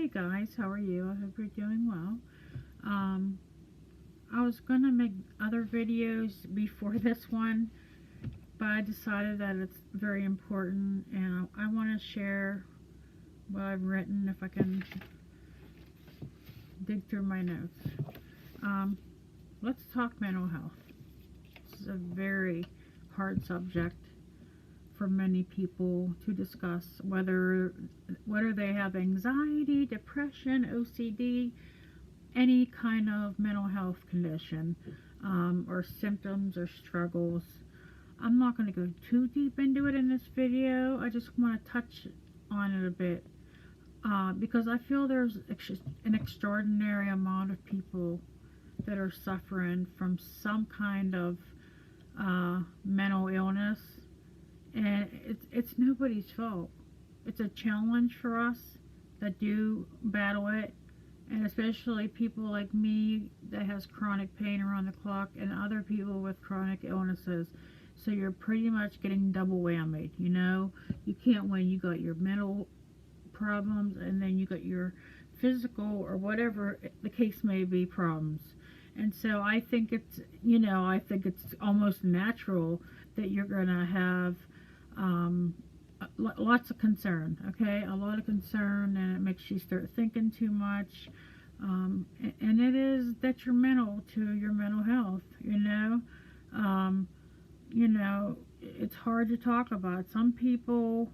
Hey guys, how are you? I hope you're doing well. Um, I was gonna make other videos before this one, but I decided that it's very important and I want to share what I've written if I can dig through my notes. Um, let's talk mental health. This is a very hard subject for many people to discuss, whether they have anxiety, depression, OCD, any kind of mental health condition, or symptoms or struggles. I'm not going to go too deep into it in this video. I just want to touch on it a bit because I feel there's an extraordinary amount of people that are suffering from some kind of mental illness, and it's nobody's fault. It's a challenge for us that do battle it, and especially people like me that has chronic pain around the clock and other people with chronic illnesses. So you're pretty much getting double whammied, you know? You can't win. You got your mental problems and then you got your physical or whatever the case may be problems. And so I think it's almost natural that you're going to have lots of concern, okay? A lot of concern, and it makes you start thinking too much. And it is detrimental to your mental health, you know? It's hard to talk about. Some people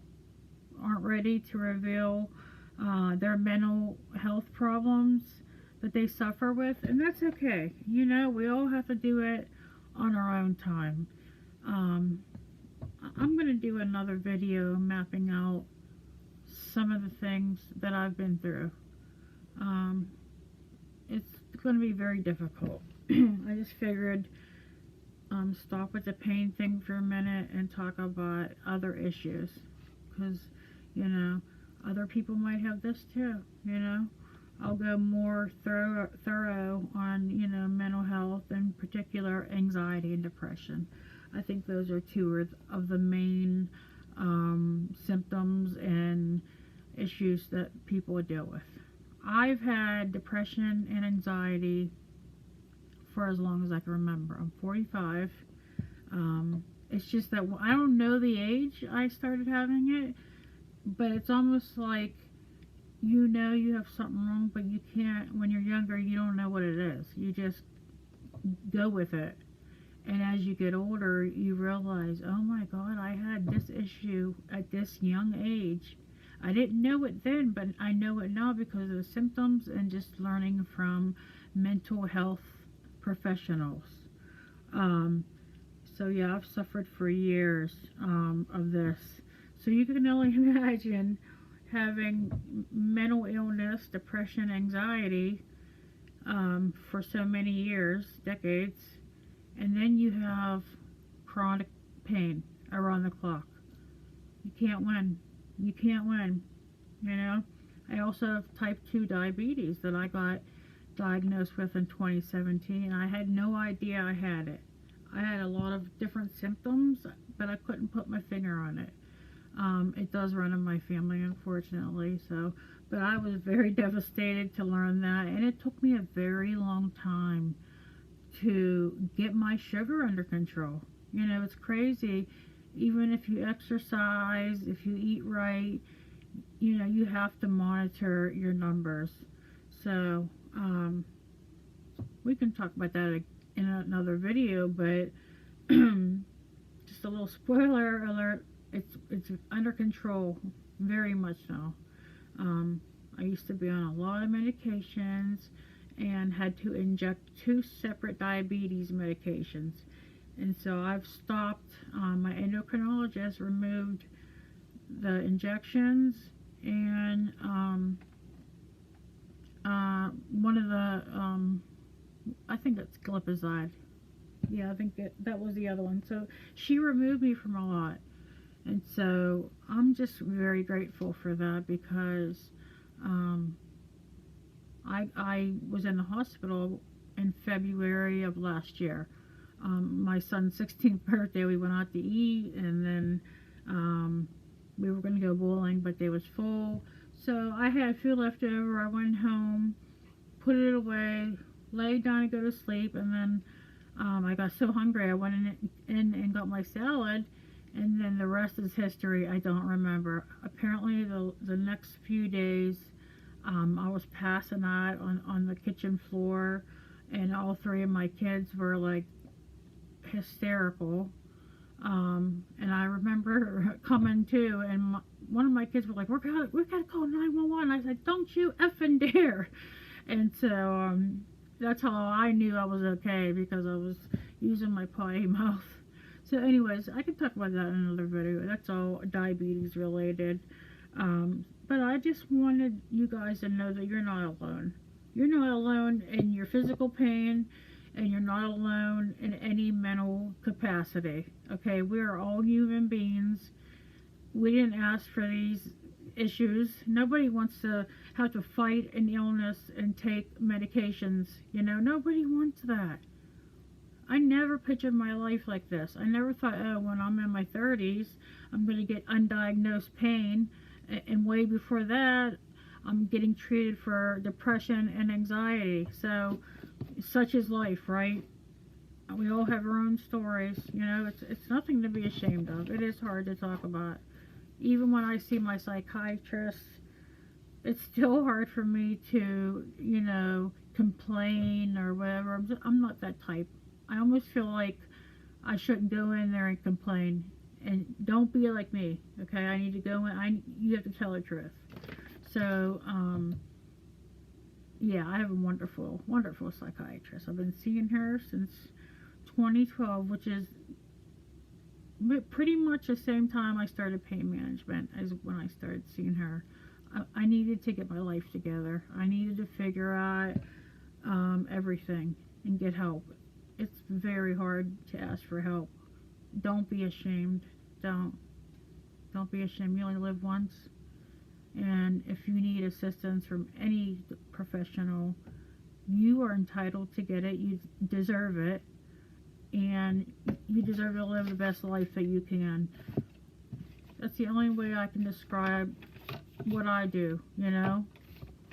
aren't ready to reveal their mental health problems that they suffer with, and that's okay. You know, we all have to do it on our own time. I'm going to do another video mapping out some of the things that I've been through. It's going to be very difficult. I just figured stop with the pain thing for a minute and talk about other issues, because other people might have this too. I'll go more thorough on mental health, in particular anxiety and depression. I think those are two of the main symptoms and issues that people deal with. I've had depression and anxiety for as long as I can remember. I'm 45. It's just that I don't know the age I started having it, but it's almost like you have something wrong, but you can't. When you're younger, you don't know what it is. You just go with it. And as you get older, you realize, oh my God, I had this issue at this young age. I didn't know it then, but I know it now because of the symptoms and just learning from mental health professionals. So yeah, I've suffered for years of this. So you can only imagine having mental illness, depression, anxiety for so many years, decades, and then you have chronic pain around the clock. You can't win. You can't win. I also have type 2 diabetes that I got diagnosed with in 2017. I had no idea I had it. I had a lot of different symptoms, but I couldn't put my finger on it. It does run in my family, unfortunately. But I was very devastated to learn that, and it took me a very long time to get my sugar under control. It's crazy. Even if you exercise, if you eat right, you have to monitor your numbers. So we can talk about that in another video, but just a little spoiler alert, it's under control, very much so. I used to be on a lot of medications and had to inject 2 separate diabetes medications, and so I've stopped. My endocrinologist removed the injections, and one of the I think it's glipizide. Yeah, I think that was the other one. So she removed me from a lot, and so I'm just very grateful for that, because I was in the hospital in February of last year. My son's 16th birthday, we went out to eat, and then we were going to go bowling, but they was full, So I had food left over. I went home, put it away, laid down to go to sleep, and then I got so hungry I went in and got my salad, and then the rest is history. I don't remember. Apparently, the next few days, I was passing out on the kitchen floor, and all three of my kids were like hysterical. And I remember coming to, and one of my kids were like, we gotta call 911. I said, don't you effing dare. And so that's how I knew I was okay, because I was using my potty mouth. So anyways, I can talk about that in another video. That's all diabetes related. But I just wanted you guys to know that you're not alone. You're not alone in your physical pain, and you're not alone in any mental capacity. Okay, we are all human beings. We didn't ask for these issues. Nobody wants to have to fight an illness and take medications. You know, nobody wants that. I never pictured my life like this. I never thought, oh, when I'm in my 30s, I'm going to get undiagnosed pain. And way before that, I'm getting treated for depression and anxiety. So, such is life, right? We all have our own stories. You know, it's nothing to be ashamed of. It is hard to talk about. Even when I see my psychiatrist, it's still hard for me to, you know, complain or whatever. I'm not that type. I almost feel like I shouldn't go in there and complain. And don't be like me, okay? I need to go in. You have to tell the truth. So, yeah, I have a wonderful, wonderful psychiatrist. I've been seeing her since 2012, which is pretty much the same time I started pain management as when I started seeing her. I needed to get my life together. I needed to figure out everything and get help. It's very hard to ask for help. Don't be ashamed. Don't be ashamed. You only live once. And if you need assistance from any professional, you are entitled to get it. You deserve it. And you deserve to live the best life that you can. That's the only way I can describe what I do, you know.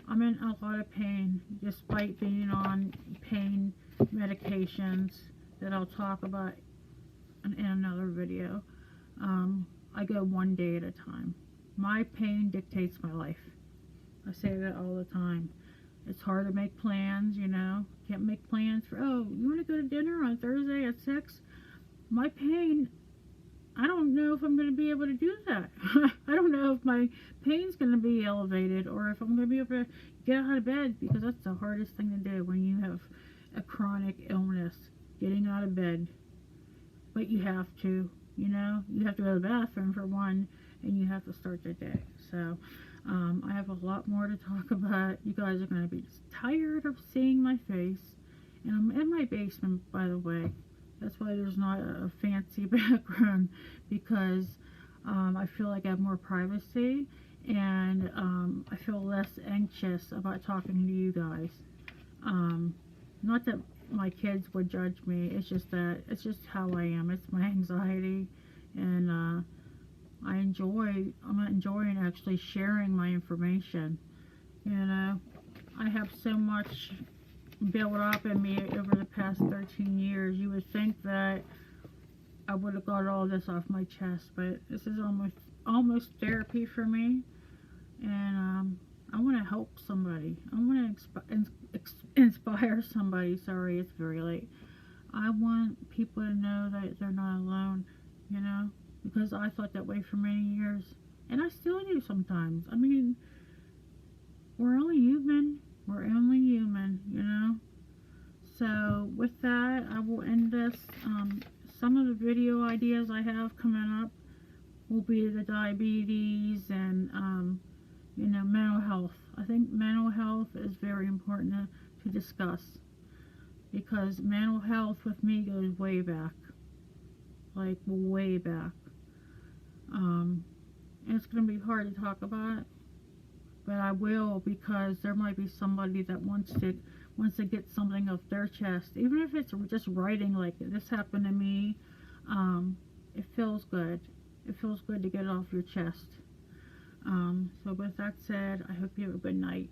I'm in a lot of pain, despite being on pain medications that I'll talk about in another video. I go one day at a time. My pain dictates my life. I say that all the time. It's hard to make plans, you know. Can't make plans for, oh, you want to go to dinner on Thursday at 6? My pain, I don't know if I'm going to be able to do that. I don't know if my pain's going to be elevated, or if I'm going to be able to get out of bed, because that's the hardest thing to do when you have a chronic illness, getting out of bed. But you have to, you know. You have to go to the bathroom for one, and you have to start the day. So, I have a lot more to talk about. You guys are going to be tired of seeing my face. And I'm in my basement, by the way. That's why there's not a fancy background, because I feel like I have more privacy, and I feel less anxious about talking to you guys. Not that my kids would judge me. It's just how I am. It's my anxiety, and I'm enjoying actually sharing my information. You know, I have so much built up in me over the past 13 years. You would think that I would have got all this off my chest, but this is almost therapy for me, and I want to help somebody. I want to inspire somebody. Sorry, it's very late. I want people to know that they're not alone, you know, because I thought that way for many years, and I still do sometimes. I mean, we're only human. We're only human, you know. So with that, I will end this. Some of the video ideas I have coming up will be the diabetes and, you know, mental health. I think mental health is very important to discuss, because mental health with me goes way back, like way back. And it's going to be hard to talk about, but I will, because there might be somebody that wants to get something off their chest, even if it's just writing like, this happened to me. It feels good. It feels good to get it off your chest. So with that said, I hope you have a good night.